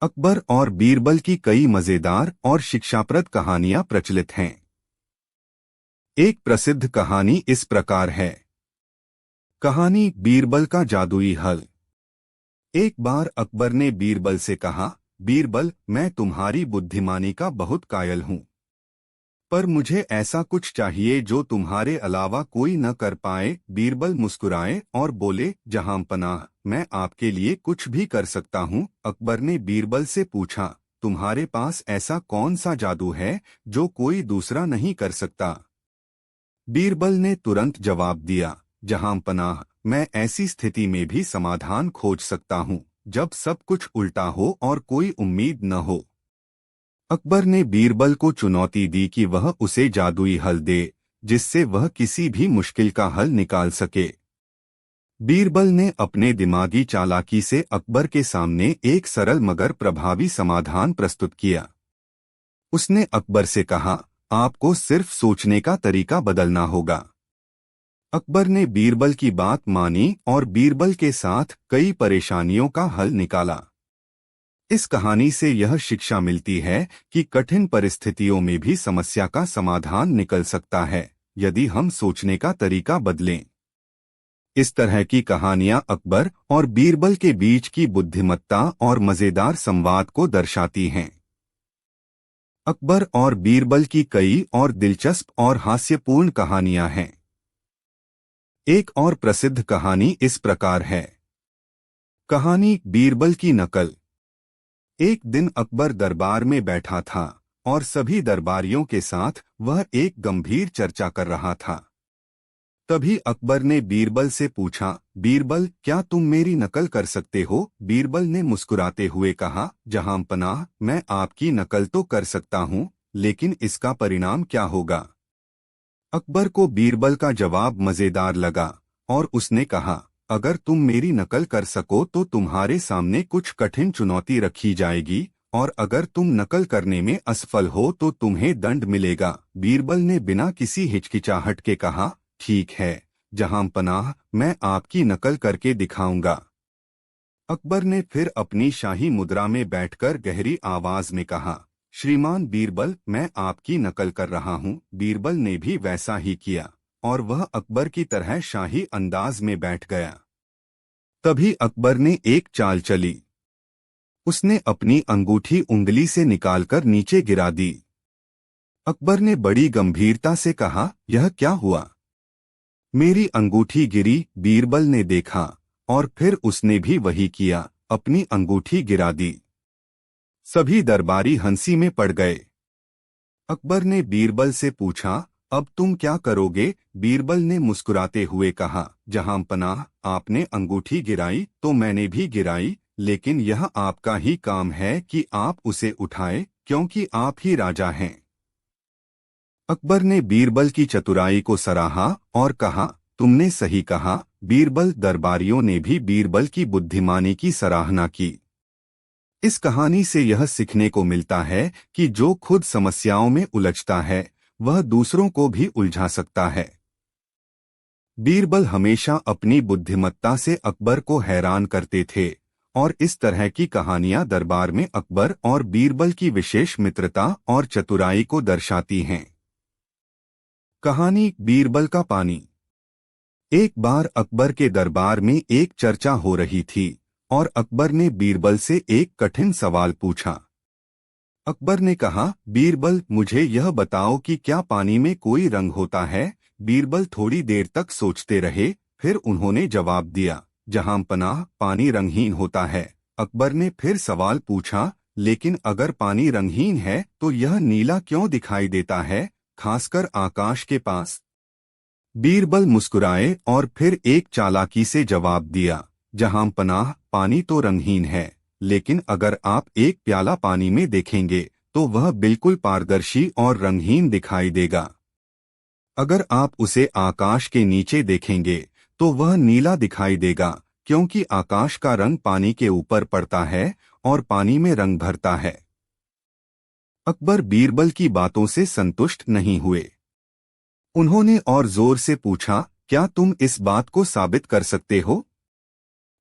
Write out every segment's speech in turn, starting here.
अकबर और बीरबल की कई मजेदार और शिक्षाप्रद कहानियां प्रचलित हैं। एक प्रसिद्ध कहानी इस प्रकार है। कहानी बीरबल का जादुई हल। एक बार अकबर ने बीरबल से कहा, बीरबल, मैं तुम्हारी बुद्धिमानी का बहुत कायल हूँ, पर मुझे ऐसा कुछ चाहिए जो तुम्हारे अलावा कोई न कर पाए। बीरबल मुस्कुराए और बोले, जहांपनाह, मैं आपके लिए कुछ भी कर सकता हूँ। अकबर ने बीरबल से पूछा, तुम्हारे पास ऐसा कौन सा जादू है जो कोई दूसरा नहीं कर सकता? बीरबल ने तुरंत जवाब दिया, जहांपनाह, मैं ऐसी स्थिति में भी समाधान खोज सकता हूँ जब सब कुछ उल्टा हो और कोई उम्मीद न हो। अकबर ने बीरबल को चुनौती दी कि वह उसे जादुई हल दे जिससे वह किसी भी मुश्किल का हल निकाल सके। बीरबल ने अपने दिमागी चालाकी से अकबर के सामने एक सरल मगर प्रभावी समाधान प्रस्तुत किया। उसने अकबर से कहा, आपको सिर्फ सोचने का तरीका बदलना होगा। अकबर ने बीरबल की बात मानी और बीरबल के साथ कई परेशानियों का हल निकाला। इस कहानी से यह शिक्षा मिलती है कि कठिन परिस्थितियों में भी समस्या का समाधान निकल सकता है यदि हम सोचने का तरीका बदलें। इस तरह की कहानियां अकबर और बीरबल के बीच की बुद्धिमत्ता और मजेदार संवाद को दर्शाती हैं। अकबर और बीरबल की कई और दिलचस्प और हास्यपूर्ण कहानियां हैं। एक और प्रसिद्ध कहानी इस प्रकार है। कहानी बीरबल की नकल। एक दिन अकबर दरबार में बैठा था और सभी दरबारियों के साथ वह एक गंभीर चर्चा कर रहा था। तभी अकबर ने बीरबल से पूछा, बीरबल, क्या तुम मेरी नकल कर सकते हो? बीरबल ने मुस्कुराते हुए कहा, जहांपनाह, मैं आपकी नकल तो कर सकता हूँ, लेकिन इसका परिणाम क्या होगा? अकबर को बीरबल का जवाब मजेदार लगा और उसने कहा, अगर तुम मेरी नकल कर सको तो तुम्हारे सामने कुछ कठिन चुनौती रखी जाएगी, और अगर तुम नकल करने में असफल हो तो तुम्हें दंड मिलेगा। बीरबल ने बिना किसी हिचकिचाहट के कहा, ठीक है जहांपनाह, मैं आपकी नकल करके दिखाऊंगा। अकबर ने फिर अपनी शाही मुद्रा में बैठकर गहरी आवाज में कहा, श्रीमान बीरबल, मैं आपकी नकल कर रहा हूँ। बीरबल ने भी वैसा ही किया और वह अकबर की तरह शाही अंदाज में बैठ गया। तभी अकबर ने एक चाल चली। उसने अपनी अंगूठी उंगली से निकालकर नीचे गिरा दी। अकबर ने बड़ी गंभीरता से कहा, यह क्या हुआ? मेरी अंगूठी गिरी। बीरबल ने देखा और फिर उसने भी वही किया, अपनी अंगूठी गिरा दी। सभी दरबारी हंसी में पड़ गए। अकबर ने बीरबल से पूछा, अब तुम क्या करोगे? बीरबल ने मुस्कुराते हुए कहा, जहांपनाह, आपने अंगूठी गिराई तो मैंने भी गिराई, लेकिन यह आपका ही काम है कि आप उसे उठाए, क्योंकि आप ही राजा हैं। अकबर ने बीरबल की चतुराई को सराहा और कहा, तुमने सही कहा। बीरबल दरबारियों ने भी बीरबल की बुद्धिमानी की सराहना की। इस कहानी से यह सीखने को मिलता है कि जो खुद समस्याओं में उलझता है वह दूसरों को भी उलझा सकता है। बीरबल हमेशा अपनी बुद्धिमत्ता से अकबर को हैरान करते थे और इस तरह की कहानियां दरबार में अकबर और बीरबल की विशेष मित्रता और चतुराई को दर्शाती हैं। कहानी बीरबल का पानी। एक बार अकबर के दरबार में एक चर्चा हो रही थी और अकबर ने बीरबल से एक कठिन सवाल पूछा। अकबर ने कहा, बीरबल, मुझे यह बताओ कि क्या पानी में कोई रंग होता है? बीरबल थोड़ी देर तक सोचते रहे, फिर उन्होंने जवाब दिया, जहांपनाह, पानी रंगहीन होता है। अकबर ने फिर सवाल पूछा, लेकिन अगर पानी रंगहीन है तो यह नीला क्यों दिखाई देता है, खासकर आकाश के पास? बीरबल मुस्कुराए और फिर एक चालाकी से जवाब दिया, जहांपनाह, पानी तो रंगहीन है, लेकिन अगर आप एक प्याला पानी में देखेंगे तो वह बिल्कुल पारदर्शी और रंगहीन दिखाई देगा। अगर आप उसे आकाश के नीचे देखेंगे तो वह नीला दिखाई देगा, क्योंकि आकाश का रंग पानी के ऊपर पड़ता है और पानी में रंग भरता है। अकबर बीरबल की बातों से संतुष्ट नहीं हुए। उन्होंने और जोर से पूछा, क्या तुम इस बात को साबित कर सकते हो?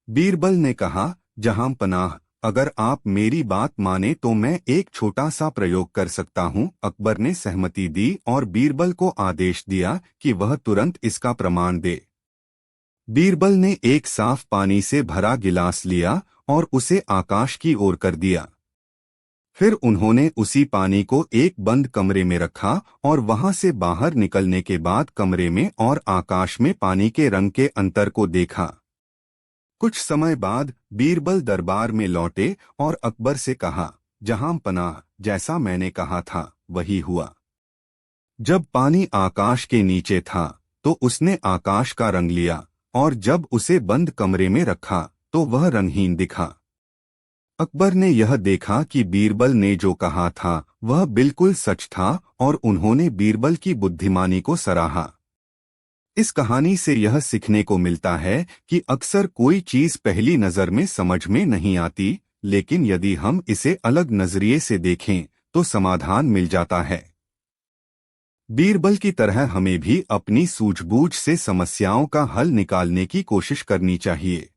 बीरबल ने कहा, जहांपनाह, अगर आप मेरी बात माने तो मैं एक छोटा सा प्रयोग कर सकता हूं। अकबर ने सहमति दी और बीरबल को आदेश दिया कि वह तुरंत इसका प्रमाण दे। बीरबल ने एक साफ पानी से भरा गिलास लिया और उसे आकाश की ओर कर दिया। फिर उन्होंने उसी पानी को एक बंद कमरे में रखा और वहां से बाहर निकलने के बाद कमरे में और आकाश में पानी के रंग के अंतर को देखा। कुछ समय बाद बीरबल दरबार में लौटे और अकबर से कहा, जहां पनाह, जैसा मैंने कहा था वही हुआ। जब पानी आकाश के नीचे था तो उसने आकाश का रंग लिया और जब उसे बंद कमरे में रखा तो वह रंगहीन दिखा। अकबर ने यह देखा कि बीरबल ने जो कहा था वह बिल्कुल सच था और उन्होंने बीरबल की बुद्धिमानी को सराहा। इस कहानी से यह सीखने को मिलता है कि अक्सर कोई चीज पहली नजर में समझ में नहीं आती, लेकिन यदि हम इसे अलग नजरिए से देखें तो समाधान मिल जाता है। बीरबल की तरह हमें भी अपनी सूझबूझ से समस्याओं का हल निकालने की कोशिश करनी चाहिए।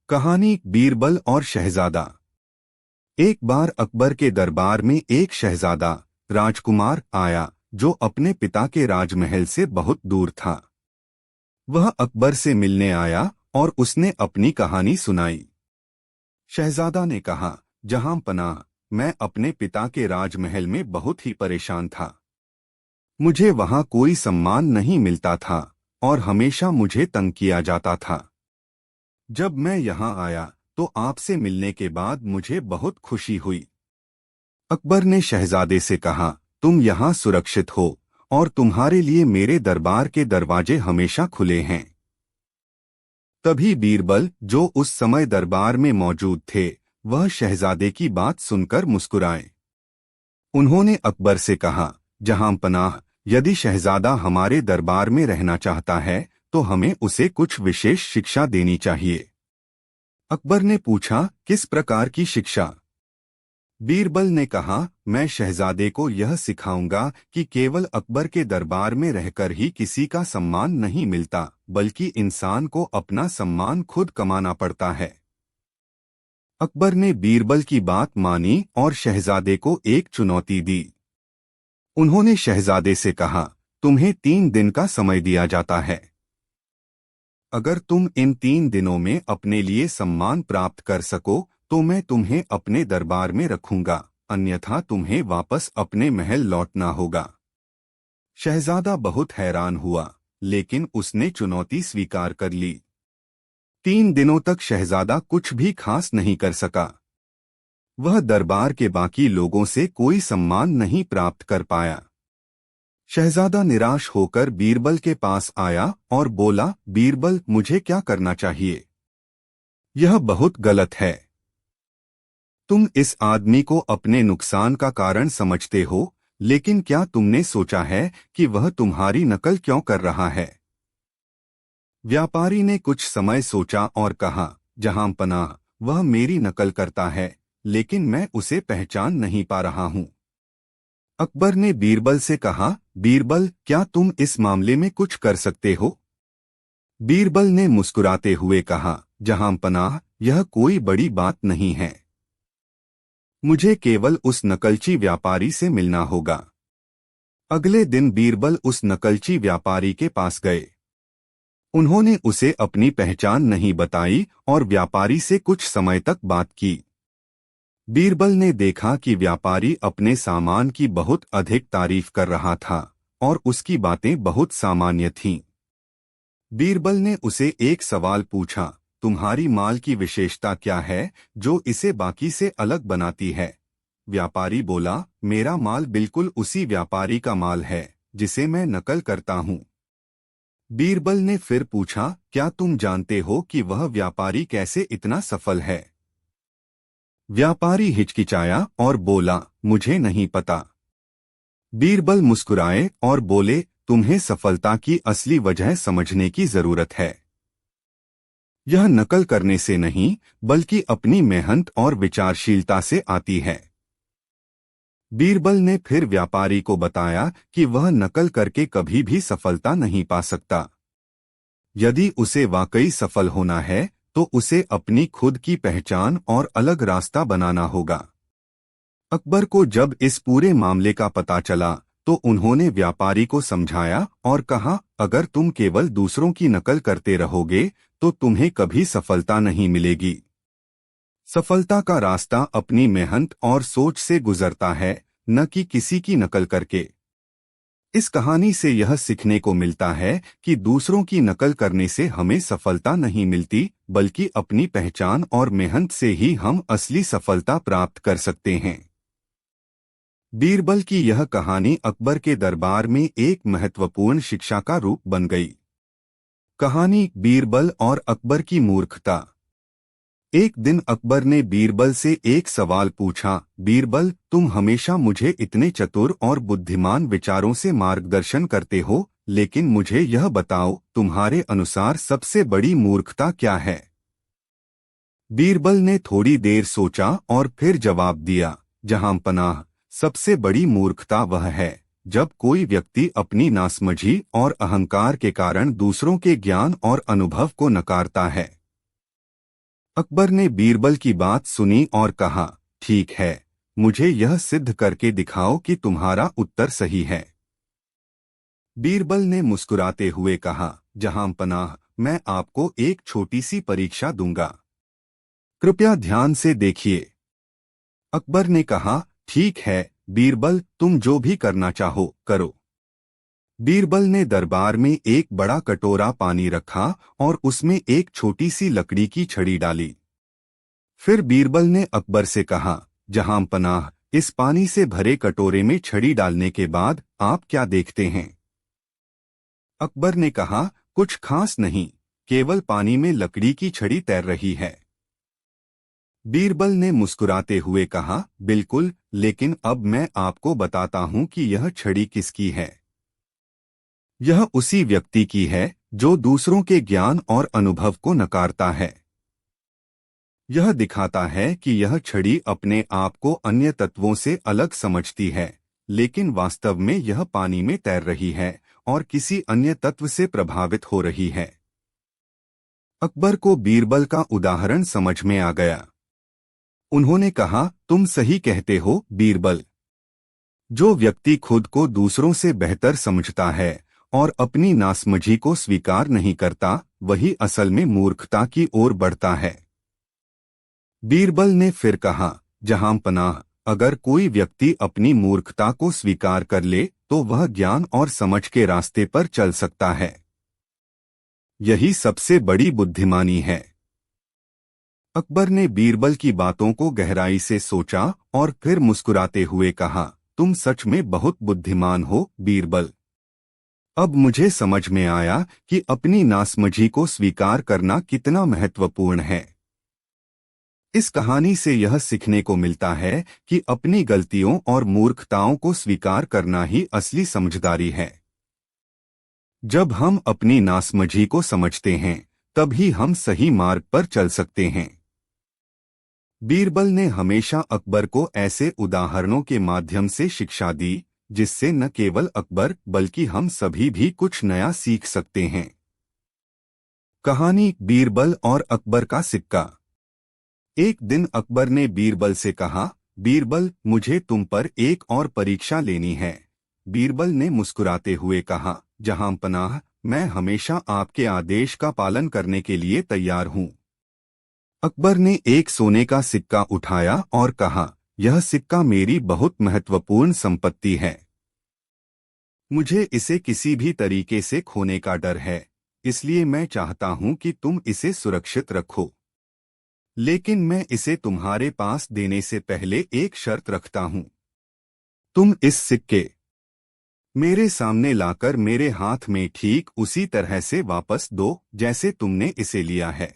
कहानी बीरबल और शहजादा। एक बार अकबर के दरबार में एक शहजादा राजकुमार आया जो अपने पिता के राजमहल से बहुत दूर था। वह अकबर से मिलने आया और उसने अपनी कहानी सुनाई। शहजादा ने कहा, जहां पनाह, मैं अपने पिता के राजमहल में बहुत ही परेशान था। मुझे वहां कोई सम्मान नहीं मिलता था और हमेशा मुझे तंग किया जाता था। जब मैं यहां आया तो आपसे मिलने के बाद मुझे बहुत खुशी हुई। अकबर ने शहजादे से कहा, तुम यहां सुरक्षित हो और तुम्हारे लिए मेरे दरबार के दरवाजे हमेशा खुले हैं। तभी बीरबल, जो उस समय दरबार में मौजूद थे, वह शहजादे की बात सुनकर मुस्कुराए। उन्होंने अकबर से कहा, जहां पनाह, यदि शहजादा हमारे दरबार में रहना चाहता है तो हमें उसे कुछ विशेष शिक्षा देनी चाहिए। अकबर ने पूछा, किस प्रकार की शिक्षा? बीरबल ने कहा, मैं शहजादे को यह सिखाऊंगा कि केवल अकबर के दरबार में रहकर ही किसी का सम्मान नहीं मिलता, बल्कि इंसान को अपना सम्मान खुद कमाना पड़ता है। अकबर ने बीरबल की बात मानी और शहजादे को एक चुनौती दी। उन्होंने शहजादे से कहा, तुम्हें 3 दिन का समय दिया जाता है। अगर तुम इन 3 दिनों में अपने लिए सम्मान प्राप्त कर सको तो मैं तुम्हें अपने दरबार में रखूंगा, अन्यथा तुम्हें वापस अपने महल लौटना होगा। शहजादा बहुत हैरान हुआ, लेकिन उसने चुनौती स्वीकार कर ली। 3 दिनों तक शहजादा कुछ भी खास नहीं कर सका। वह दरबार के बाकी लोगों से कोई सम्मान नहीं प्राप्त कर पाया। शहजादा निराश होकर बीरबल के पास आया और बोला, बीरबल, मुझे क्या करना चाहिए? यह बहुत गलत है। तुम इस आदमी को अपने नुकसान का कारण समझते हो, लेकिन क्या तुमने सोचा है कि वह तुम्हारी नकल क्यों कर रहा है? व्यापारी ने कुछ समय सोचा और कहा, जहां पनाह, वह मेरी नकल करता है, लेकिन मैं उसे पहचान नहीं पा रहा हूं। अकबर ने बीरबल से कहा, बीरबल, क्या तुम इस मामले में कुछ कर सकते हो? बीरबल ने मुस्कुराते हुए कहा, जहां पनाह, यह कोई बड़ी बात नहीं है। मुझे केवल उस नकलची व्यापारी से मिलना होगा। अगले दिन बीरबल उस नकलची व्यापारी के पास गए। उन्होंने उसे अपनी पहचान नहीं बताई और व्यापारी से कुछ समय तक बात की। बीरबल ने देखा कि व्यापारी अपने सामान की बहुत अधिक तारीफ कर रहा था और उसकी बातें बहुत सामान्य थीं। बीरबल ने उसे एक सवाल पूछा, तुम्हारी माल की विशेषता क्या है जो इसे बाकी से अलग बनाती है? व्यापारी बोला, मेरा माल बिल्कुल उसी व्यापारी का माल है जिसे मैं नकल करता हूँ। बीरबल ने फिर पूछा, क्या तुम जानते हो कि वह व्यापारी कैसे इतना सफल है? व्यापारी हिचकिचाया और बोला, मुझे नहीं पता। बीरबल मुस्कुराए और बोले, तुम्हें सफलता की असली वजह समझने की जरूरत है। यह नकल करने से नहीं, बल्कि अपनी मेहनत और विचारशीलता से आती है। बीरबल ने फिर व्यापारी को बताया कि वह नकल करके कभी भी सफलता नहीं पा सकता। यदि उसे वाकई सफल होना है तो उसे अपनी खुद की पहचान और अलग रास्ता बनाना होगा। अकबर को जब इस पूरे मामले का पता चला तो उन्होंने व्यापारी को समझाया और कहा, अगर तुम केवल दूसरों की नकल करते रहोगे तो तुम्हें कभी सफलता नहीं मिलेगी। सफलता का रास्ता अपनी मेहनत और सोच से गुजरता है, न कि किसी की नकल करके। इस कहानी से यह सीखने को मिलता है कि दूसरों की नकल करने से हमें सफलता नहीं मिलती, बल्कि अपनी पहचान और मेहनत से ही हम असली सफलता प्राप्त कर सकते हैं। बीरबल की यह कहानी अकबर के दरबार में एक महत्वपूर्ण शिक्षा का रूप बन गई। कहानी बीरबल और अकबर की मूर्खता। एक दिन अकबर ने बीरबल से एक सवाल पूछा, बीरबल, तुम हमेशा मुझे इतने चतुर और बुद्धिमान विचारों से मार्गदर्शन करते हो, लेकिन मुझे यह बताओ, तुम्हारे अनुसार सबसे बड़ी मूर्खता क्या है? बीरबल ने थोड़ी देर सोचा और फिर जवाब दिया, जहां पनाह, सबसे बड़ी मूर्खता वह है जब कोई व्यक्ति अपनी नासमझी और अहंकार के कारण दूसरों के ज्ञान और अनुभव को नकारता है। अकबर ने बीरबल की बात सुनी और कहा, ठीक है, मुझे यह सिद्ध करके दिखाओ कि तुम्हारा उत्तर सही है। बीरबल ने मुस्कुराते हुए कहा, जहां पनाह, मैं आपको एक छोटी सी परीक्षा दूंगा, कृपया ध्यान से देखिए। अकबर ने कहा, ठीक है बीरबल, तुम जो भी करना चाहो करो। बीरबल ने दरबार में एक बड़ा कटोरा पानी रखा और उसमें एक छोटी सी लकड़ी की छड़ी डाली। फिर बीरबल ने अकबर से कहा, जहां पनाह, इस पानी से भरे कटोरे में छड़ी डालने के बाद आप क्या देखते हैं? अकबर ने कहा, कुछ खास नहीं, केवल पानी में लकड़ी की छड़ी तैर रही है। बीरबल ने मुस्कुराते हुए कहा, बिल्कुल, लेकिन अब मैं आपको बताता हूं कि यह छड़ी किसकी है। यह उसी व्यक्ति की है जो दूसरों के ज्ञान और अनुभव को नकारता है। यह दिखाता है कि यह छड़ी अपने आप को अन्य तत्वों से अलग समझती है, लेकिन वास्तव में यह पानी में तैर रही है और किसी अन्य तत्व से प्रभावित हो रही है। अकबर को बीरबल का उदाहरण समझ में आ गया। उन्होंने कहा, तुम सही कहते हो बीरबल। जो व्यक्ति खुद को दूसरों से बेहतर समझता है और अपनी नासमझी को स्वीकार नहीं करता, वही असल में मूर्खता की ओर बढ़ता है। बीरबल ने फिर कहा, जहां पनाह, अगर कोई व्यक्ति अपनी मूर्खता को स्वीकार कर ले तो वह ज्ञान और समझ के रास्ते पर चल सकता है। यही सबसे बड़ी बुद्धिमानी है। अकबर ने बीरबल की बातों को गहराई से सोचा और फिर मुस्कुराते हुए कहा, तुम सच में बहुत बुद्धिमान हो बीरबल। अब मुझे समझ में आया कि अपनी नासमझी को स्वीकार करना कितना महत्वपूर्ण है। इस कहानी से यह सीखने को मिलता है कि अपनी गलतियों और मूर्खताओं को स्वीकार करना ही असली समझदारी है। जब हम अपनी नासमझी को समझते हैं, तभी हम सही मार्ग पर चल सकते हैं। बीरबल ने हमेशा अकबर को ऐसे उदाहरणों के माध्यम से शिक्षा दी, जिससे न केवल अकबर बल्कि हम सभी भी कुछ नया सीख सकते हैं। कहानी बीरबल और अकबर का सिक्का। एक दिन अकबर ने बीरबल से कहा, बीरबल, मुझे तुम पर एक और परीक्षा लेनी है। बीरबल ने मुस्कुराते हुए कहा, जहां पनाह, मैं हमेशा आपके आदेश का पालन करने के लिए तैयार हूं। अकबर ने एक सोने का सिक्का उठाया और कहा, यह सिक्का मेरी बहुत महत्वपूर्ण संपत्ति है। मुझे इसे किसी भी तरीके से खोने का डर है, इसलिए मैं चाहता हूं कि तुम इसे सुरक्षित रखो। लेकिन मैं इसे तुम्हारे पास देने से पहले एक शर्त रखता हूं। तुम इस सिक्के मेरे सामने लाकर मेरे हाथ में ठीक उसी तरह से वापस दो जैसे तुमने इसे लिया है।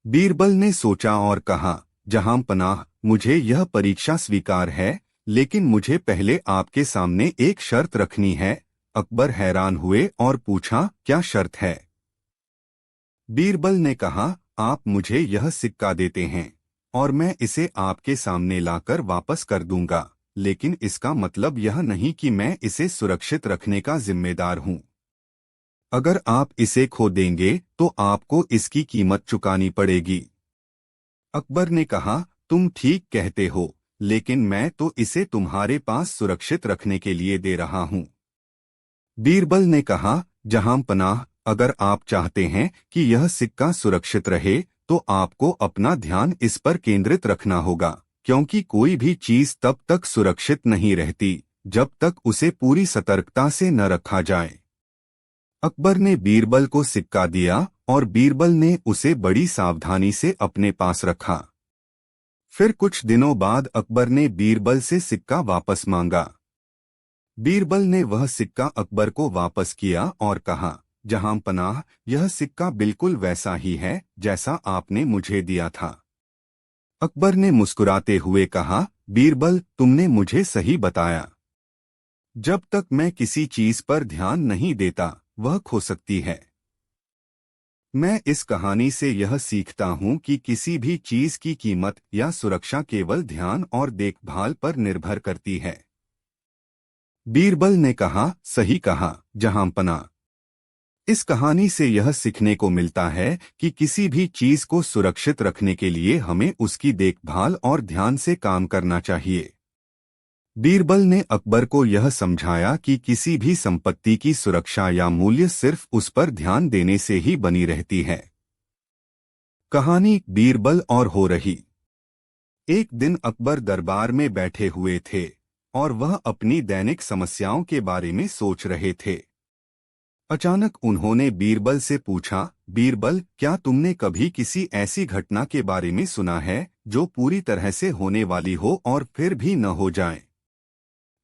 बीरबल ने सोचा और कहा, जहां पनाह, मुझे यह परीक्षा स्वीकार है, लेकिन मुझे पहले आपके सामने एक शर्त रखनी है। अकबर हैरान हुए और पूछा, क्या शर्त है? बीरबल ने कहा, आप मुझे यह सिक्का देते हैं और मैं इसे आपके सामने लाकर वापस कर दूंगा, लेकिन इसका मतलब यह नहीं कि मैं इसे सुरक्षित रखने का जिम्मेदार हूं। अगर आप इसे खो देंगे तो आपको इसकी कीमत चुकानी पड़ेगी। अकबर ने कहा, तुम ठीक कहते हो, लेकिन मैं तो इसे तुम्हारे पास सुरक्षित रखने के लिए दे रहा हूँ। बीरबल ने कहा, जहां पनाह, अगर आप चाहते हैं कि यह सिक्का सुरक्षित रहे तो आपको अपना ध्यान इस पर केंद्रित रखना होगा, क्योंकि कोई भी चीज तब तक सुरक्षित नहीं रहती जब तक उसे पूरी सतर्कता से न रखा जाए। अकबर ने बीरबल को सिक्का दिया और बीरबल ने उसे बड़ी सावधानी से अपने पास रखा। फिर कुछ दिनों बाद अकबर ने बीरबल से सिक्का वापस मांगा। बीरबल ने वह सिक्का अकबर को वापस किया और कहा, जहां पनाह, यह सिक्का बिल्कुल वैसा ही है जैसा आपने मुझे दिया था। अकबर ने मुस्कुराते हुए कहा, बीरबल, तुमने मुझे सही बताया। जब तक मैं किसी चीज पर ध्यान नहीं देता वह खो सकती है। मैं इस कहानी से यह सीखता हूँ कि किसी भी चीज की कीमत या सुरक्षा केवल ध्यान और देखभाल पर निर्भर करती है। बीरबल ने कहा, सही कहा, जहांपना। इस कहानी से यह सीखने को मिलता है कि किसी भी चीज को सुरक्षित रखने के लिए हमें उसकी देखभाल और ध्यान से काम करना चाहिए। बीरबल ने अकबर को यह समझाया कि किसी भी संपत्ति की सुरक्षा या मूल्य सिर्फ उस पर ध्यान देने से ही बनी रहती है। कहानी बीरबल और हो रही। एक दिन अकबर दरबार में बैठे हुए थे और वह अपनी दैनिक समस्याओं के बारे में सोच रहे थे। अचानक उन्होंने बीरबल से पूछा, बीरबल, क्या तुमने कभी किसी ऐसी घटना के बारे में सुना है जो पूरी तरह से होने वाली हो और फिर भी न हो जाए?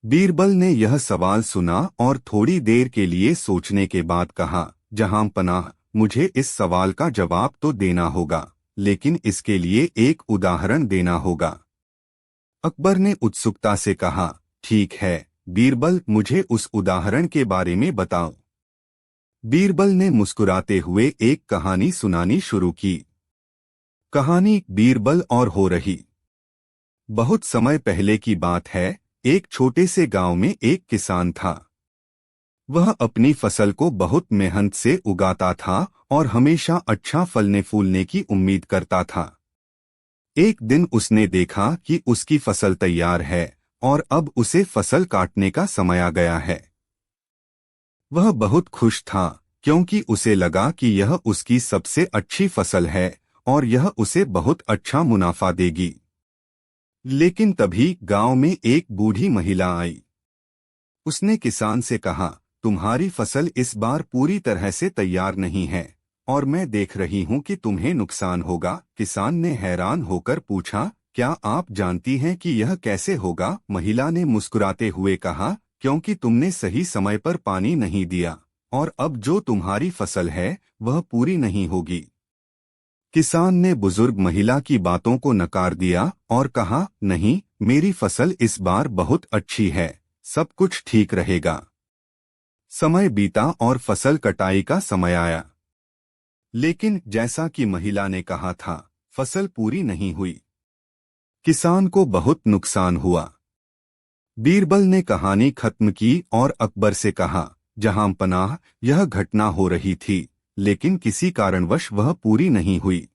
बीरबल ने यह सवाल सुना और थोड़ी देर के लिए सोचने के बाद कहा, जहां पनाह, मुझे इस सवाल का जवाब तो देना होगा, लेकिन इसके लिए एक उदाहरण देना होगा। अकबर ने उत्सुकता से कहा, ठीक है बीरबल, मुझे उस उदाहरण के बारे में बताओ। बीरबल ने मुस्कुराते हुए एक कहानी सुनानी शुरू की। कहानी बीरबल और हो रही। बहुत समय पहले की बात है, एक छोटे से गांव में एक किसान था। वह अपनी फसल को बहुत मेहनत से उगाता था और हमेशा अच्छा फलने फूलने की उम्मीद करता था। एक दिन उसने देखा कि उसकी फसल तैयार है और अब उसे फसल काटने का समय आ गया है। वह बहुत खुश था क्योंकि उसे लगा कि यह उसकी सबसे अच्छी फसल है और यह उसे बहुत अच्छा मुनाफा देगी। लेकिन तभी गांव में एक बूढ़ी महिला आई। उसने किसान से कहा, तुम्हारी फसल इस बार पूरी तरह से तैयार नहीं है और मैं देख रही हूं कि तुम्हें नुकसान होगा। किसान ने हैरान होकर पूछा, क्या आप जानती हैं कि यह कैसे होगा? महिला ने मुस्कुराते हुए कहा, क्योंकि तुमने सही समय पर पानी नहीं दिया और अब जो तुम्हारी फसल है वह पूरी नहीं होगी। किसान ने बुजुर्ग महिला की बातों को नकार दिया और कहा, नहीं, मेरी फसल इस बार बहुत अच्छी है, सब कुछ ठीक रहेगा। समय बीता और फसल कटाई का समय आया। लेकिन जैसा कि महिला ने कहा था, फसल पूरी नहीं हुई। किसान को बहुत नुकसान हुआ। बीरबल ने कहानी खत्म की और अकबर से कहा, जहां पनाह, यह घटना हो रही थी, लेकिन किसी कारणवश वह पूरी नहीं हुई।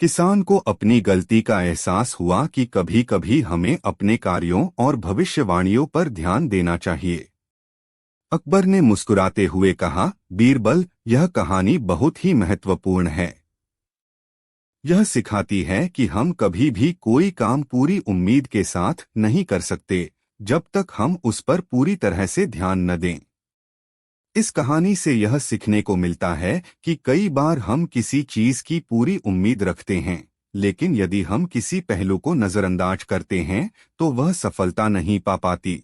किसान को अपनी गलती का एहसास हुआ कि कभी कभी हमें अपने कार्यों और भविष्यवाणियों पर ध्यान देना चाहिए। अकबर ने मुस्कुराते हुए कहा, बीरबल, यह कहानी बहुत ही महत्वपूर्ण है। यह सिखाती है कि हम कभी भी कोई काम पूरी उम्मीद के साथ नहीं कर सकते जब तक हम उस पर पूरी तरह से ध्यान न दें। इस कहानी से यह सीखने को मिलता है कि कई बार हम किसी चीज की पूरी उम्मीद रखते हैं, लेकिन यदि हम किसी पहलू को नजरअंदाज करते हैं तो वह सफलता नहीं पा पाती।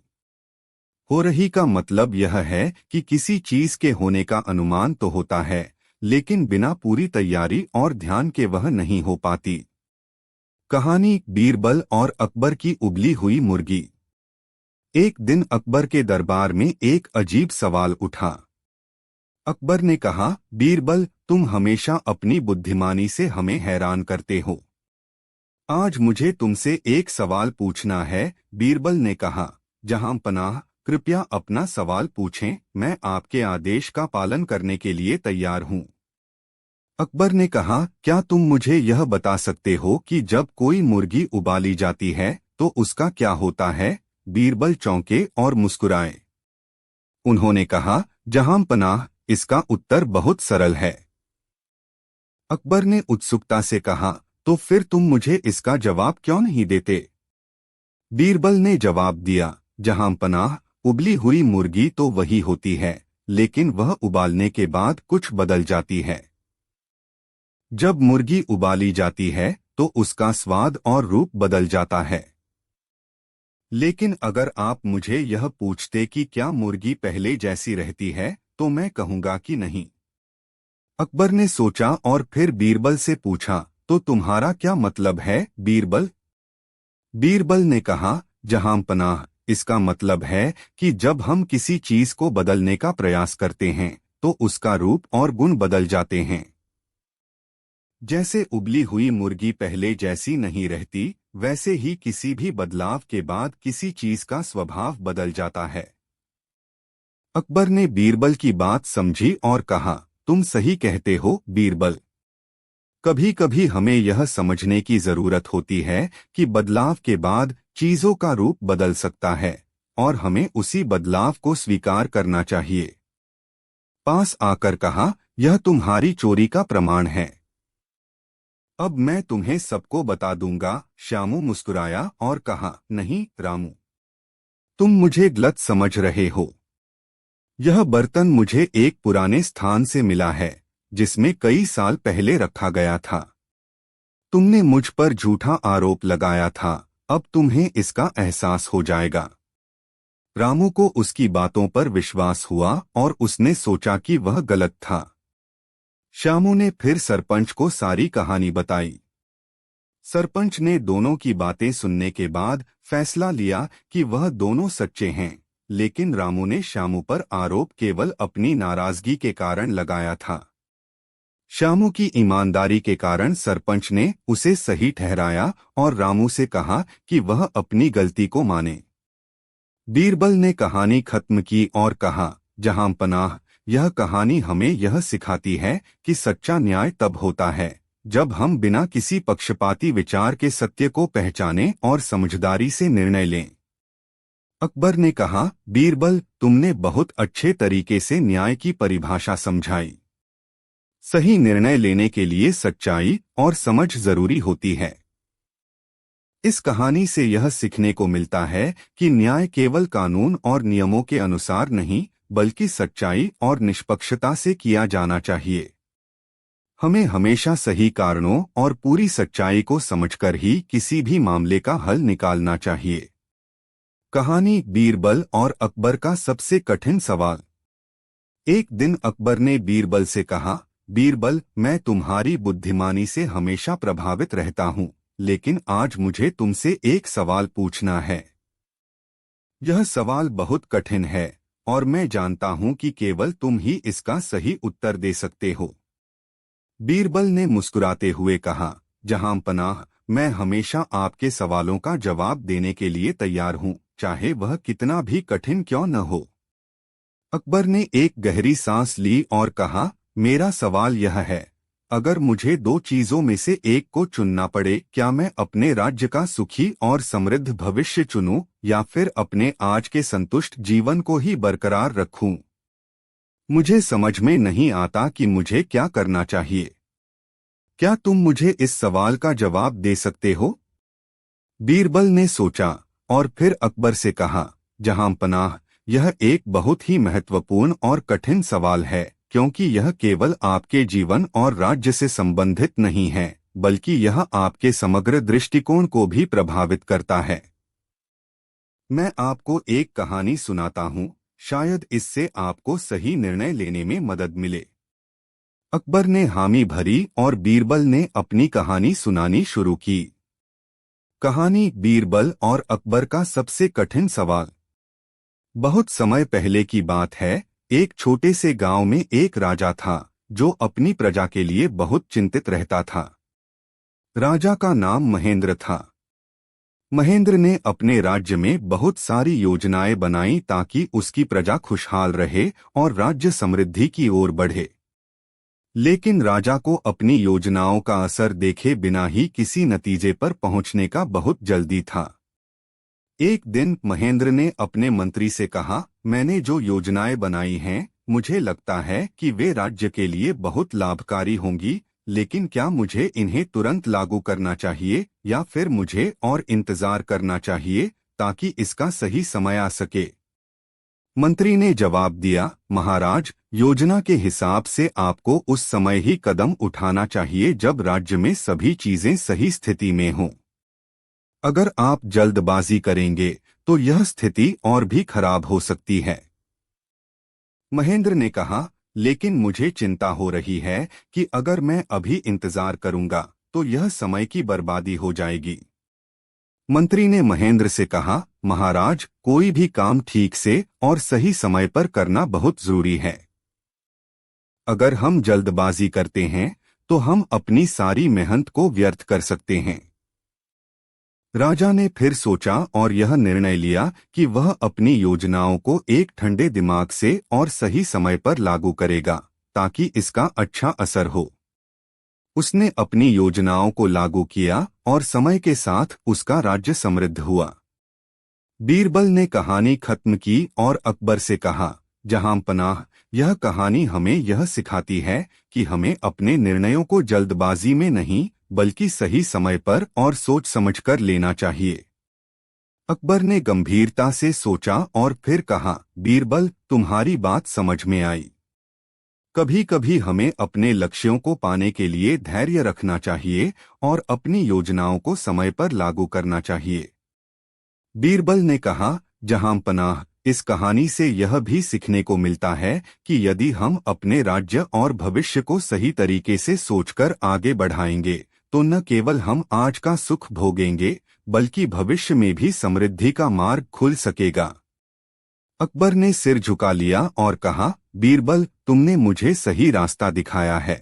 हो रही का मतलब यह है कि किसी चीज के होने का अनुमान तो होता है, लेकिन बिना पूरी तैयारी और ध्यान के वह नहीं हो पाती। कहानी बीरबल और अकबर की उबली हुई मुर्गी। एक दिन अकबर के दरबार में एक अजीब सवाल उठा। अकबर ने कहा, बीरबल, तुम हमेशा अपनी बुद्धिमानी से हमें हैरान करते हो। आज मुझे तुमसे एक सवाल पूछना है। बीरबल ने कहा, जहां पनाह, कृपया अपना सवाल पूछें, मैं आपके आदेश का पालन करने के लिए तैयार हूँ। अकबर ने कहा, क्या तुम मुझे यह बता सकते हो कि जब कोई मुर्गी उबाली जाती है तो उसका क्या होता है? बीरबल चौंके और मुस्कुराए। उन्होंने कहा, जहां पनाह, इसका उत्तर बहुत सरल है। अकबर ने उत्सुकता से कहा, तो फिर तुम मुझे इसका जवाब क्यों नहीं देते? बीरबल ने जवाब दिया, जहां पनाह, उबली हुई मुर्गी तो वही होती है, लेकिन वह उबालने के बाद कुछ बदल जाती है। जब मुर्गी उबाली जाती है तो उसका स्वाद और रूप बदल जाता है। लेकिन अगर आप मुझे यह पूछते कि क्या मुर्गी पहले जैसी रहती है, तो मैं कहूंगा कि नहीं। अकबर ने सोचा और फिर बीरबल से पूछा, तो तुम्हारा क्या मतलब है, बीरबल? बीरबल ने कहा, जहां पनाह, इसका मतलब है कि जब हम किसी चीज को बदलने का प्रयास करते हैं तो उसका रूप और गुण बदल जाते हैं। जैसे उबली हुई मुर्गी पहले जैसी नहीं रहती, वैसे ही किसी भी बदलाव के बाद किसी चीज का स्वभाव बदल जाता है। अकबर ने बीरबल की बात समझी और कहा, तुम सही कहते हो, बीरबल। कभी कभी हमें यह समझने की जरूरत होती है कि बदलाव के बाद चीजों का रूप बदल सकता है और हमें उसी बदलाव को स्वीकार करना चाहिए। पास आकर कहा, यह तुम्हारी चोरी का प्रमाण है। अब मैं तुम्हें सबको बता दूंगा। श्यामू मुस्कुराया और कहा, नहीं रामू, तुम मुझे गलत समझ रहे हो। यह बर्तन मुझे एक पुराने स्थान से मिला है जिसमें कई साल पहले रखा गया था। तुमने मुझ पर झूठा आरोप लगाया था, अब तुम्हें इसका एहसास हो जाएगा। रामू को उसकी बातों पर विश्वास हुआ और उसने सोचा कि वह गलत था। श्यामू ने फिर सरपंच को सारी कहानी बताई। सरपंच ने दोनों की बातें सुनने के बाद फैसला लिया कि वह दोनों सच्चे हैं, लेकिन रामू ने श्यामू पर आरोप केवल अपनी नाराजगी के कारण लगाया था। श्यामू की ईमानदारी के कारण सरपंच ने उसे सही ठहराया और रामू से कहा कि वह अपनी गलती को माने। बीरबल ने कहानी खत्म की और कहा, जहां पनाह, यह कहानी हमें यह सिखाती है कि सच्चा न्याय तब होता है जब हम बिना किसी पक्षपाती विचार के सत्य को पहचानें और समझदारी से निर्णय लें। अकबर ने कहा, बीरबल, तुमने बहुत अच्छे तरीके से न्याय की परिभाषा समझाई। सही निर्णय लेने के लिए सच्चाई और समझ जरूरी होती है। इस कहानी से यह सीखने को मिलता है कि न्याय केवल कानून और नियमों के अनुसार नहीं, बल्कि सच्चाई और निष्पक्षता से किया जाना चाहिए। हमें हमेशा सही कारणों और पूरी सच्चाई को समझकर ही किसी भी मामले का हल निकालना चाहिए। कहानी बीरबल और अकबर का सबसे कठिन सवाल। एक दिन अकबर ने बीरबल से कहा, बीरबल, मैं तुम्हारी बुद्धिमानी से हमेशा प्रभावित रहता हूँ, लेकिन आज मुझे तुमसे एक सवाल पूछना है। यह सवाल बहुत कठिन है और मैं जानता हूँ कि केवल तुम ही इसका सही उत्तर दे सकते हो। बीरबल ने मुस्कुराते हुए कहा, जहां पनाह, मैं हमेशा आपके सवालों का जवाब देने के लिए तैयार हूँ, चाहे वह कितना भी कठिन क्यों न हो। अकबर ने एक गहरी सांस ली और कहा, मेरा सवाल यह है, अगर मुझे दो चीजों में से एक को चुनना पड़े, क्या मैं अपने राज्य का सुखी और समृद्ध भविष्य चुनूं या फिर अपने आज के संतुष्ट जीवन को ही बरकरार रखूं? मुझे समझ में नहीं आता कि मुझे क्या करना चाहिए। क्या तुम मुझे इस सवाल का जवाब दे सकते हो? बीरबल ने सोचा और फिर अकबर से कहा, जहां पनाह, यह एक बहुत ही महत्वपूर्ण और कठिन सवाल है, क्योंकि यह केवल आपके जीवन और राज्य से संबंधित नहीं है, बल्कि यह आपके समग्र दृष्टिकोण को भी प्रभावित करता है। मैं आपको एक कहानी सुनाता हूँ, शायद इससे आपको सही निर्णय लेने में मदद मिले। अकबर ने हामी भरी और बीरबल ने अपनी कहानी सुनानी शुरू की। कहानी बीरबल और अकबर का सबसे कठिन सवाल। बहुत समय पहले की बात है, एक छोटे से गांव में एक राजा था जो अपनी प्रजा के लिए बहुत चिंतित रहता था। राजा का नाम महेंद्र था। महेंद्र ने अपने राज्य में बहुत सारी योजनाएं बनाई ताकि उसकी प्रजा खुशहाल रहे और राज्य समृद्धि की ओर बढ़े। लेकिन राजा को अपनी योजनाओं का असर देखे बिना ही किसी नतीजे पर पहुंचने का बहुत जल्दी था। एक दिन महेंद्र ने अपने मंत्री से कहा, मैंने जो योजनाएं बनाई हैं, मुझे लगता है कि वे राज्य के लिए बहुत लाभकारी होंगी, लेकिन क्या मुझे इन्हें तुरंत लागू करना चाहिए या फिर मुझे और इंतजार करना चाहिए ताकि इसका सही समय आ सके? मंत्री ने जवाब दिया, महाराज, योजना के हिसाब से आपको उस समय ही कदम उठाना चाहिए जब राज्य में सभी चीजें सही स्थिति में हों। अगर आप जल्दबाजी करेंगे तो यह स्थिति और भी खराब हो सकती है। महेंद्र ने कहा, लेकिन मुझे चिंता हो रही है कि अगर मैं अभी इंतजार करूंगा तो यह समय की बर्बादी हो जाएगी। मंत्री ने महेंद्र से कहा, महाराज, कोई भी काम ठीक से और सही समय पर करना बहुत जरूरी है। अगर हम जल्दबाजी करते हैं तो हम अपनी सारी मेहनत को व्यर्थ कर सकते हैं। राजा ने फिर सोचा और यह निर्णय लिया कि वह अपनी योजनाओं को एक ठंडे दिमाग से और सही समय पर लागू करेगा ताकि इसका अच्छा असर हो। उसने अपनी योजनाओं को लागू किया और समय के साथ उसका राज्य समृद्ध हुआ। बीरबल ने कहानी खत्म की और अकबर से कहा, जहांपनाह, यह कहानी हमें यह सिखाती है कि हमें अपने निर्णयों को जल्दबाजी में नहीं बल्कि सही समय पर और सोच समझकर लेना चाहिए। अकबर ने गंभीरता से सोचा और फिर कहा, बीरबल, तुम्हारी बात समझ में आई। कभी कभी हमें अपने लक्ष्यों को पाने के लिए धैर्य रखना चाहिए और अपनी योजनाओं को समय पर लागू करना चाहिए। बीरबल ने कहा, जहांपनाह, इस कहानी से यह भी सीखने को मिलता है कि यदि हम अपने राज्य और भविष्य को सही तरीके से सोचकर आगे बढ़ाएंगे तो न केवल हम आज का सुख भोगेंगे बल्कि भविष्य में भी समृद्धि का मार्ग खुल सकेगा। अकबर ने सिर झुका लिया और कहा, बीरबल, तुमने मुझे सही रास्ता दिखाया है।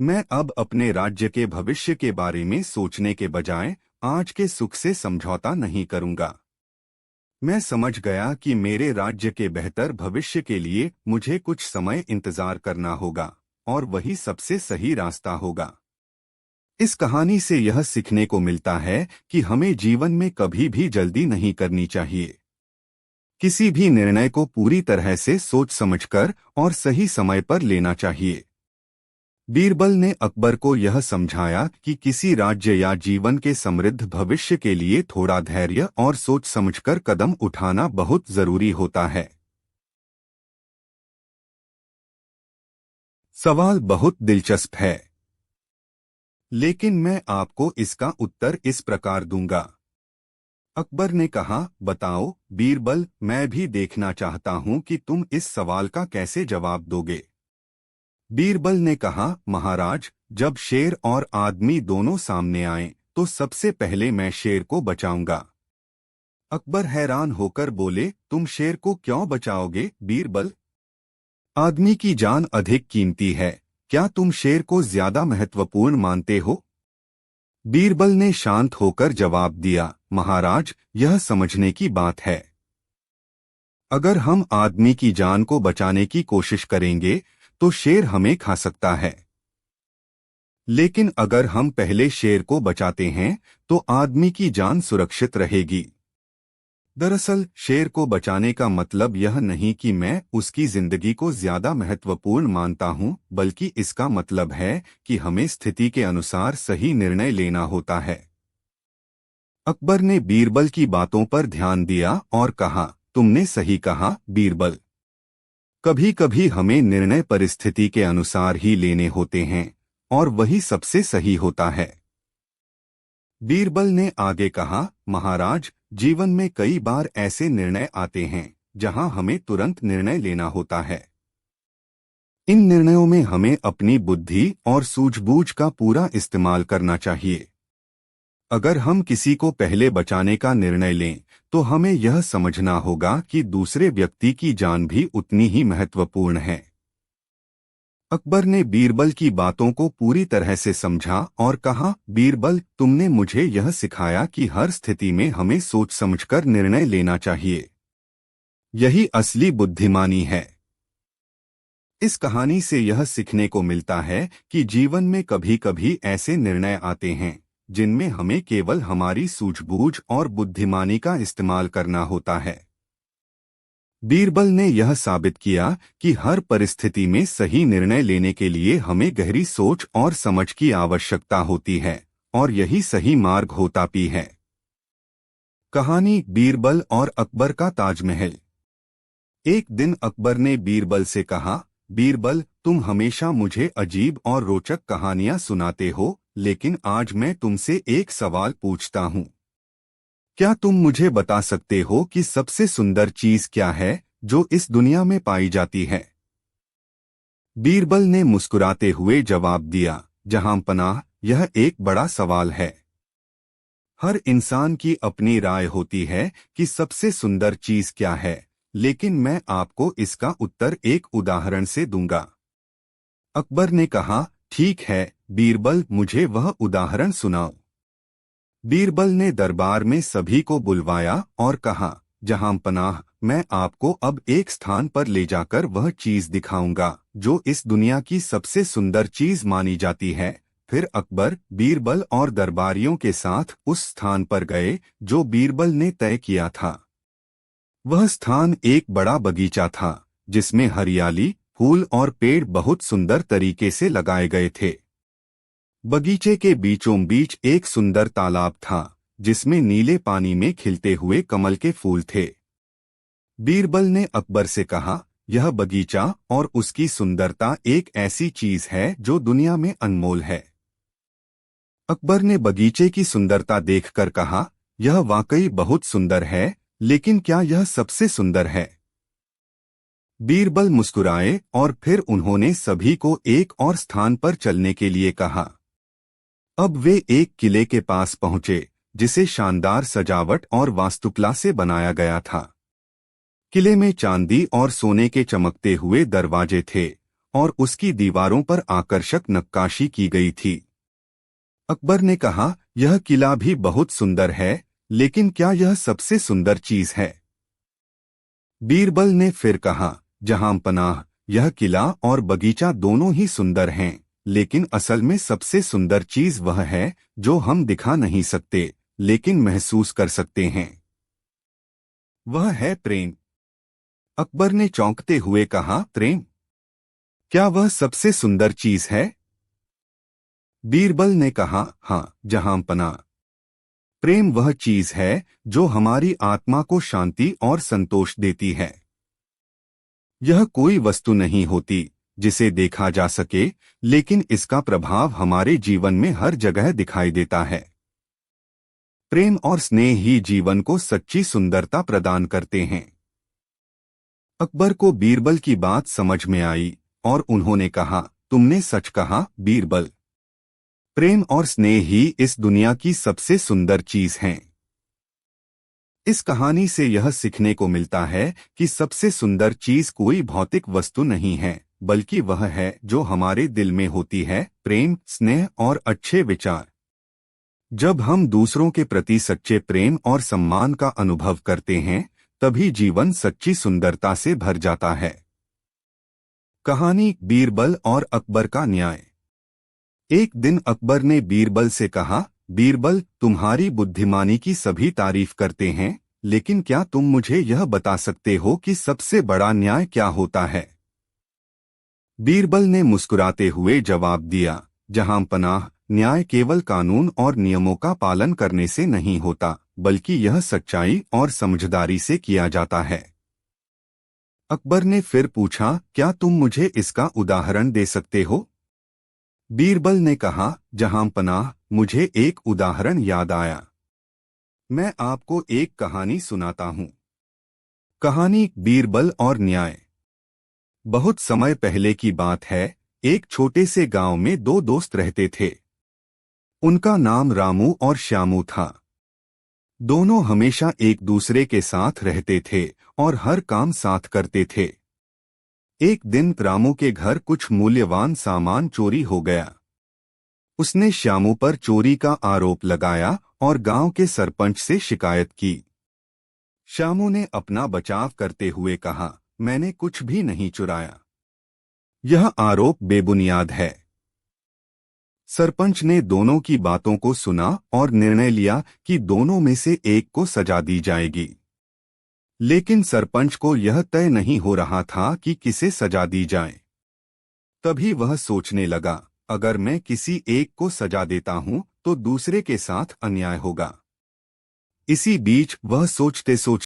मैं अब अपने राज्य के भविष्य के बारे में सोचने के बजाय आज के सुख से समझौता नहीं करूंगा। मैं समझ गया कि मेरे राज्य के बेहतर भविष्य के लिए मुझे कुछ समय इंतजार करना होगा और वही सबसे सही रास्ता होगा। इस कहानी से यह सीखने को मिलता है कि हमें जीवन में कभी भी जल्दी नहीं करनी चाहिए। किसी भी निर्णय को पूरी तरह से सोच समझकर और सही समय पर लेना चाहिए। बीरबल ने अकबर को यह समझाया कि किसी राज्य या जीवन के समृद्ध भविष्य के लिए थोड़ा धैर्य और सोच समझकर कदम उठाना बहुत जरूरी होता है। सवाल बहुत दिलचस्प है, लेकिन मैं आपको इसका उत्तर इस प्रकार दूंगा। अकबर ने कहा, बताओ बीरबल, मैं भी देखना चाहता हूं कि तुम इस सवाल का कैसे जवाब दोगे। बीरबल ने कहा, महाराज, जब शेर और आदमी दोनों सामने आएं, तो सबसे पहले मैं शेर को बचाऊंगा। अकबर हैरान होकर बोले, तुम शेर को क्यों बचाओगे बीरबल? आदमी की जान अधिक कीमती है, क्या तुम शेर को ज्यादा महत्वपूर्ण मानते हो? बीरबल ने शांत होकर जवाब दिया, महाराज, यह समझने की बात है। अगर हम आदमी की जान को बचाने की कोशिश करेंगे तो शेर हमें खा सकता है, लेकिन अगर हम पहले शेर को बचाते हैं तो आदमी की जान सुरक्षित रहेगी। दरअसल शेर को बचाने का मतलब यह नहीं कि मैं उसकी जिंदगी को ज्यादा महत्वपूर्ण मानता हूं, बल्कि इसका मतलब है कि हमें स्थिति के अनुसार सही निर्णय लेना होता है। अकबर ने बीरबल की बातों पर ध्यान दिया और कहा, तुमने सही कहा बीरबल। कभी कभी हमें निर्णय परिस्थिति के अनुसार ही लेने होते हैं और वही सबसे सही होता है। बीरबल ने आगे कहा, महाराज, जीवन में कई बार ऐसे निर्णय आते हैं जहां हमें तुरंत निर्णय लेना होता है। इन निर्णयों में हमें अपनी बुद्धि और सूझबूझ का पूरा इस्तेमाल करना चाहिए। अगर हम किसी को पहले बचाने का निर्णय लें तो हमें यह समझना होगा कि दूसरे व्यक्ति की जान भी उतनी ही महत्वपूर्ण है। अकबर ने बीरबल की बातों को पूरी तरह से समझा और कहा, बीरबल, तुमने मुझे यह सिखाया कि हर स्थिति में हमें सोच समझकर निर्णय लेना चाहिए। यही असली बुद्धिमानी है। इस कहानी से यह सीखने को मिलता है कि जीवन में कभी कभी ऐसे निर्णय आते हैं जिनमें हमें केवल हमारी सूझबूझ और बुद्धिमानी का इस्तेमाल करना होता है। बीरबल ने यह साबित किया कि हर परिस्थिति में सही निर्णय लेने के लिए हमें गहरी सोच और समझ की आवश्यकता होती है, और यही सही मार्ग होता भी है। कहानी बीरबल और अकबर का ताजमहल। एक दिन अकबर ने बीरबल से कहा, बीरबल, तुम हमेशा मुझे अजीब और रोचक कहानियां सुनाते हो, लेकिन आज मैं तुमसे एक सवाल पूछता हूँ। क्या तुम मुझे बता सकते हो कि सबसे सुंदर चीज क्या है जो इस दुनिया में पाई जाती है? बीरबल ने मुस्कुराते हुए जवाब दिया, जहांपनाह, यह एक बड़ा सवाल है। हर इंसान की अपनी राय होती है कि सबसे सुंदर चीज क्या है, लेकिन मैं आपको इसका उत्तर एक उदाहरण से दूंगा। अकबर ने कहा, ठीक है बीरबल, मुझे वह उदाहरण सुनाओ। बीरबल ने दरबार में सभी को बुलवाया और कहा, जहांपनाह, मैं आपको अब एक स्थान पर ले जाकर वह चीज दिखाऊंगा जो इस दुनिया की सबसे सुंदर चीज मानी जाती है। फिर अकबर, बीरबल और दरबारियों के साथ उस स्थान पर गए जो बीरबल ने तय किया था। वह स्थान एक बड़ा बगीचा था जिसमें हरियाली, फूल और पेड़ बहुत सुंदर तरीके से लगाए गए थे। बगीचे के बीचों बीच एक सुंदर तालाब था जिसमें नीले पानी में खिलते हुए कमल के फूल थे। बीरबल ने अकबर से कहा, यह बगीचा और उसकी सुंदरता एक ऐसी चीज है जो दुनिया में अनमोल है। अकबर ने बगीचे की सुंदरता देखकर कहा, यह वाकई बहुत सुंदर है, लेकिन क्या यह सबसे सुंदर है? बीरबल मुस्कुराए और फिर उन्होंने सभी को एक और स्थान पर चलने के लिए कहा। अब वे एक किले के पास पहुंचे जिसे शानदार सजावट और वास्तुकला से बनाया गया था। किले में चांदी और सोने के चमकते हुए दरवाजे थे और उसकी दीवारों पर आकर्षक नक्काशी की गई थी। अकबर ने कहा, यह किला भी बहुत सुंदर है, लेकिन क्या यह सबसे सुंदर चीज है? बीरबल ने फिर कहा, जहांपनाह, यह किला और बगीचा दोनों ही सुंदर हैं, लेकिन असल में सबसे सुंदर चीज वह है जो हम दिखा नहीं सकते लेकिन महसूस कर सकते हैं। वह है प्रेम। अकबर ने चौंकते हुए कहा, प्रेम? क्या वह सबसे सुंदर चीज है? बीरबल ने कहा, हाँ जहांपनाह, प्रेम वह चीज है जो हमारी आत्मा को शांति और संतोष देती है। यह कोई वस्तु नहीं होती जिसे देखा जा सके, लेकिन इसका प्रभाव हमारे जीवन में हर जगह दिखाई देता है। प्रेम और स्नेह ही जीवन को सच्ची सुंदरता प्रदान करते हैं। अकबर को बीरबल की बात समझ में आई और उन्होंने कहा, तुमने सच कहा बीरबल। प्रेम और स्नेह ही इस दुनिया की सबसे सुंदर चीज हैं। इस कहानी से यह सीखने को मिलता है कि सबसे सुंदर चीज कोई भौतिक वस्तु नहीं है, बल्कि वह है जो हमारे दिल में होती है, प्रेम, स्नेह और अच्छे विचार। जब हम दूसरों के प्रति सच्चे प्रेम और सम्मान का अनुभव करते हैं, तभी जीवन सच्ची सुंदरता से भर जाता है। कहानी बीरबल और अकबर का न्याय। एक दिन अकबर ने बीरबल से कहा, बीरबल, तुम्हारी बुद्धिमानी की सभी तारीफ करते हैं, लेकिन क्या तुम मुझे यह बता सकते हो कि सबसे बड़ा न्याय क्या होता है? बीरबल ने मुस्कुराते हुए जवाब दिया, जहांपनाह, न्याय केवल कानून और नियमों का पालन करने से नहीं होता, बल्कि यह सच्चाई और समझदारी से किया जाता है। अकबर ने फिर पूछा, क्या तुम मुझे इसका उदाहरण दे सकते हो? बीरबल ने कहा, जहांपनाह, मुझे एक उदाहरण याद आया। मैं आपको एक कहानी सुनाता हूँ। कहानी बीरबल और न्याय। बहुत समय पहले की बात है, एक छोटे से गांव में दो दोस्त रहते थे। उनका नाम रामू और श्यामू था। दोनों हमेशा एक दूसरे के साथ रहते थे और हर काम साथ करते थे। एक दिन रामू के घर कुछ मूल्यवान सामान चोरी हो गया। उसने श्यामू पर चोरी का आरोप लगाया और गांव के सरपंच से शिकायत की। श्यामू ने अपना बचाव करते हुए कहा, मैंने कुछ भी नहीं चुराया। यह आरोप बेबुनियाद है। सरपंच ने दोनों की बातों को सुना और निर्णय लिया कि दोनों में से एक को सजा दी जाएगी। लेकिन सरपंच को यह तय नहीं हो रहा था कि किसे सजा दी जाए। तभी वह सोचने लगा, अगर मैं किसी एक को सजा देता हूं तो दूसरे के साथ अन्याय होगा। इसी बीच वह सोचते सोचते